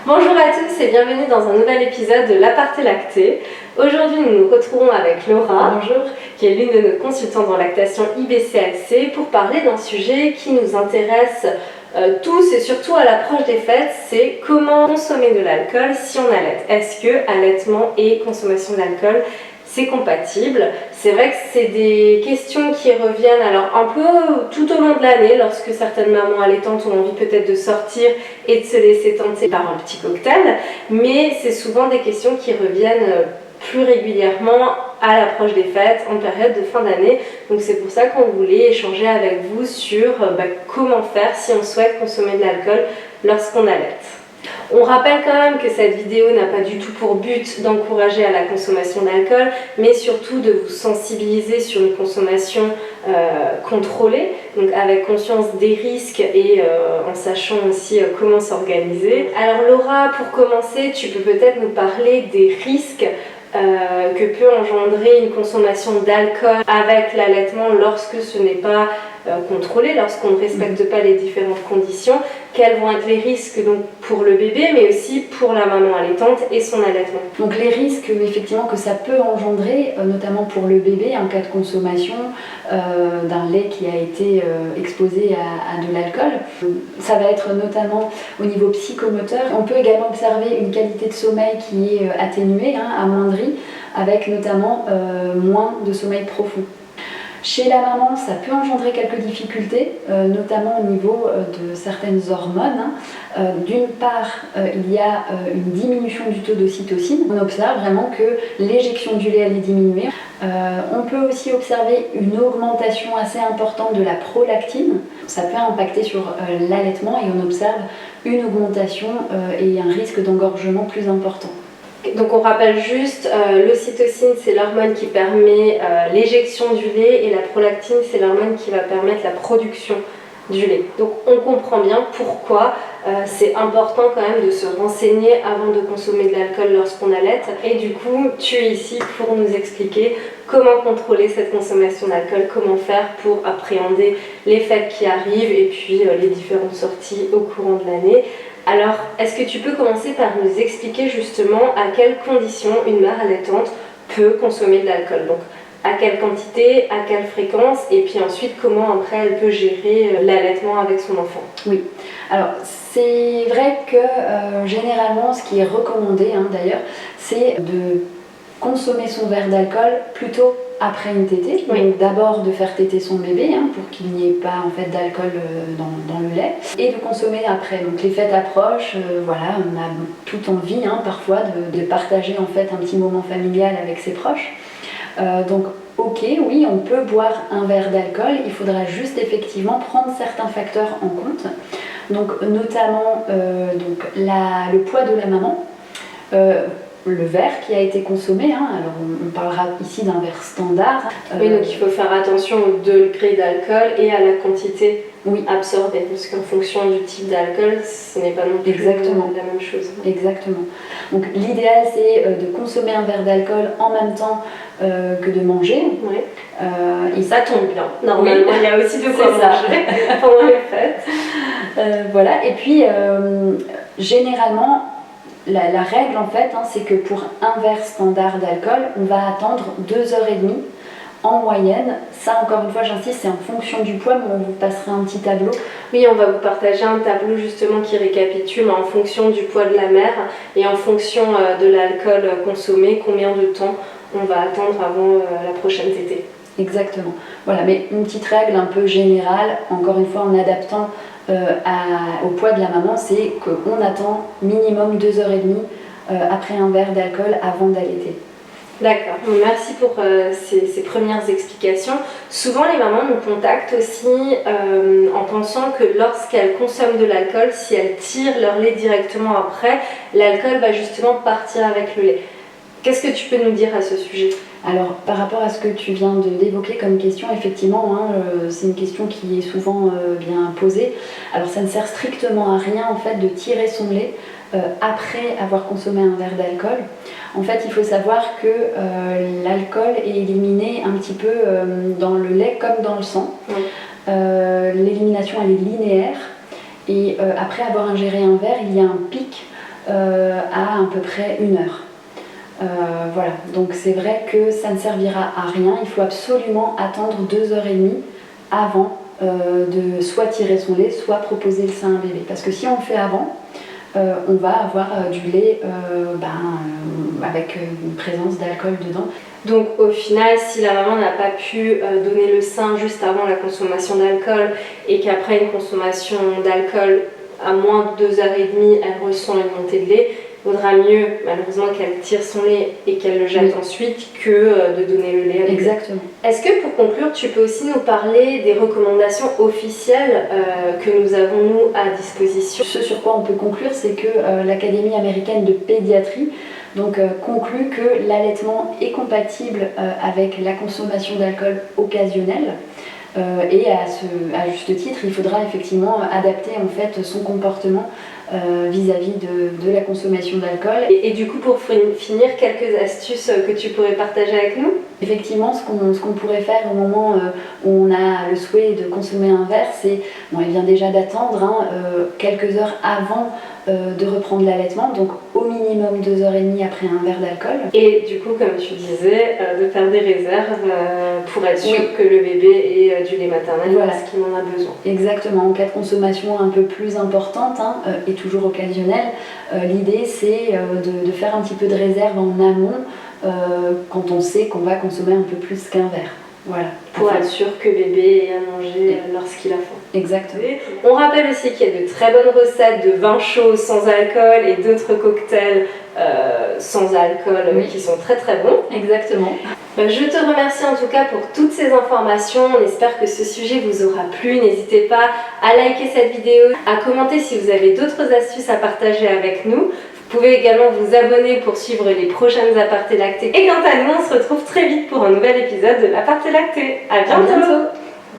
Bonjour à tous et bienvenue dans un nouvel épisode de l'Aparté Lacté. Aujourd'hui, nous nous retrouvons avec Laura, bonjour, qui est l'une de nos consultantes en lactation IBCLC pour parler d'un sujet qui nous intéresse tous et surtout à l'approche des fêtes, c'est comment consommer de l'alcool si on allaite. Est-ce que allaitement et consommation d'alcool c'est compatible? C'est vrai que c'est des questions qui reviennent alors un peu tout au long de l'année lorsque certaines mamans allaitantes ont envie peut-être de sortir et de se laisser tenter par un petit cocktail, mais c'est souvent des questions qui reviennent plus régulièrement à l'approche des fêtes, en période de fin d'année. Donc c'est pour ça qu'on voulait échanger avec vous sur comment faire si on souhaite consommer de l'alcool lorsqu'on allaite. On rappelle quand même que cette vidéo n'a pas du tout pour but d'encourager à la consommation d'alcool, mais surtout de vous sensibiliser sur une consommation contrôlée, donc avec conscience des risques et en sachant aussi comment s'organiser. Alors Laura, pour commencer, tu peux peut-être nous parler des risques que peut engendrer une consommation d'alcool avec l'allaitement lorsque ce n'est pas contrôlé, lorsqu'on ne respecte pas les différentes conditions. Quels vont être les risques donc, pour le bébé, mais aussi pour la maman allaitante et son allaitement? Donc les risques effectivement que ça peut engendrer, notamment pour le bébé en cas de consommation d'un lait qui a été exposé à de l'alcool, ça va être notamment au niveau psychomoteur. On peut également observer une qualité de sommeil qui est atténuée, amoindrie, avec notamment moins de sommeil profond. Chez la maman, ça peut engendrer quelques difficultés, notamment au niveau de certaines hormones. D'une part, il y a une diminution du taux d'ocytocine. On observe vraiment que l'éjection du lait elle est diminuée. On peut aussi observer une augmentation assez importante de la prolactine. Ça peut impacter sur l'allaitement et on observe une augmentation et un risque d'engorgement plus important. Donc on rappelle juste, l'ocytocine c'est l'hormone qui permet l'éjection du lait et la prolactine c'est l'hormone qui va permettre la production du lait. Donc on comprend bien pourquoi c'est important quand même de se renseigner avant de consommer de l'alcool lorsqu'on allaite. Et du coup tu es ici pour nous expliquer comment contrôler cette consommation d'alcool, comment faire pour appréhender les fêtes qui arrivent et puis les différentes sorties au courant de l'année. Alors, est-ce que tu peux commencer par nous expliquer justement à quelles conditions une mère allaitante peut consommer de l'alcool? Donc, à quelle quantité, à quelle fréquence, et puis ensuite comment après elle peut gérer l'allaitement avec son enfant? Oui, alors c'est vrai que généralement ce qui est recommandé d'ailleurs, c'est de consommer son verre d'alcool plutôt après une tétée. Oui. Donc d'abord de faire téter son bébé pour qu'il n'y ait pas en fait d'alcool dans le lait et de consommer après. Donc les fêtes approchent, voilà, on a toute envie parfois de partager en fait un petit moment familial avec ses proches. Donc ok, oui, on peut boire un verre d'alcool, il faudra juste effectivement prendre certains facteurs en compte. Donc notamment le poids de la maman. Le verre qui a été consommé, alors on parlera ici d'un verre standard. Oui, donc il faut faire attention au degré d'alcool et à la quantité absorbée, parce qu'en fonction du type d'alcool, ce n'est pas non plus la même chose. Exactement. Donc l'idéal c'est de consommer un verre d'alcool en même temps que de manger. Oui. Et ça tombe bien. Normalement, il y a aussi de quoi manger pendant les fêtes. Voilà, et puis généralement, la règle en fait, c'est que pour un verre standard d'alcool, on va attendre 2h30 en moyenne. Ça encore une fois j'insiste, c'est en fonction du poids, mais on vous passera un petit tableau. Oui, on va vous partager un tableau justement qui récapitule en fonction du poids de la mère et en fonction de l'alcool consommé, combien de temps on va attendre avant la prochaine tétée. Exactement. Voilà, mais une petite règle un peu générale, encore une fois en adaptant au poids de la maman, c'est qu'on attend minimum 2h30 après un verre d'alcool avant d'allaiter. D'accord, merci pour ces premières explications. Souvent les mamans nous contactent aussi en pensant que lorsqu'elles consomment de l'alcool, si elles tirent leur lait directement après, l'alcool va justement partir avec le lait. Qu'est-ce que tu peux nous dire à ce sujet? Alors, par rapport à ce que tu viens d'évoquer comme question, effectivement, c'est une question qui est souvent bien posée. Alors, ça ne sert strictement à rien, en fait, de tirer son lait après avoir consommé un verre d'alcool. En fait, il faut savoir que l'alcool est éliminé un petit peu dans le lait comme dans le sang. Oui. L'élimination, elle est linéaire. et après avoir ingéré un verre, il y a un pic à peu près 1 heure. Voilà, donc c'est vrai que ça ne servira à rien, il faut absolument attendre 2h30 avant de soit tirer son lait, soit proposer le sein à un bébé. Parce que si on le fait avant, on va avoir du lait avec une présence d'alcool dedans. Donc au final, si la maman n'a pas pu donner le sein juste avant la consommation d'alcool et qu'après une consommation d'alcool à moins de 2h30, elle ressent une montée de lait, il vaudra mieux malheureusement qu'elle tire son lait et qu'elle le jette ensuite que de donner le lait à bébé. Exactement. Est-ce que pour conclure, tu peux aussi nous parler des recommandations officielles que nous avons nous à disposition? Ce sur quoi on peut conclure, c'est que l'Académie américaine de pédiatrie conclut que l'allaitement est compatible avec la consommation d'alcool occasionnelle. Et à juste titre, il faudra effectivement adapter en fait son comportement vis-à-vis de la consommation d'alcool. Et du coup, pour finir, quelques astuces que tu pourrais partager avec nous? Effectivement, ce qu'on pourrait faire au moment où on a le souhait de consommer un verre, c'est, bon, il vient déjà d'attendre quelques heures avant de reprendre l'allaitement, donc au minimum 2h30 après un verre d'alcool. Et du coup, comme tu disais, de faire des réserves pour être sûr que le bébé ait du lait maternel parce qu'il en a besoin. Exactement, en cas de consommation un peu plus importante et toujours occasionnelle, l'idée c'est de faire un petit peu de réserve en amont quand on sait qu'on va consommer un peu plus qu'un verre. Voilà. Pour être sûr que bébé ait à manger lorsqu'il a faim. Exactement. On rappelle aussi qu'il y a de très bonnes recettes de vin chaud sans alcool et d'autres cocktails sans alcool qui sont très très bons. Exactement. Je te remercie en tout cas pour toutes ces informations. On espère que ce sujet vous aura plu. N'hésitez pas à liker cette vidéo, à commenter si vous avez d'autres astuces à partager avec nous. Vous pouvez également vous abonner pour suivre les prochaines apartés lactés. Et quant à nous, on se retrouve très vite pour un nouvel épisode de l'Aparté Lacté. À bientôt.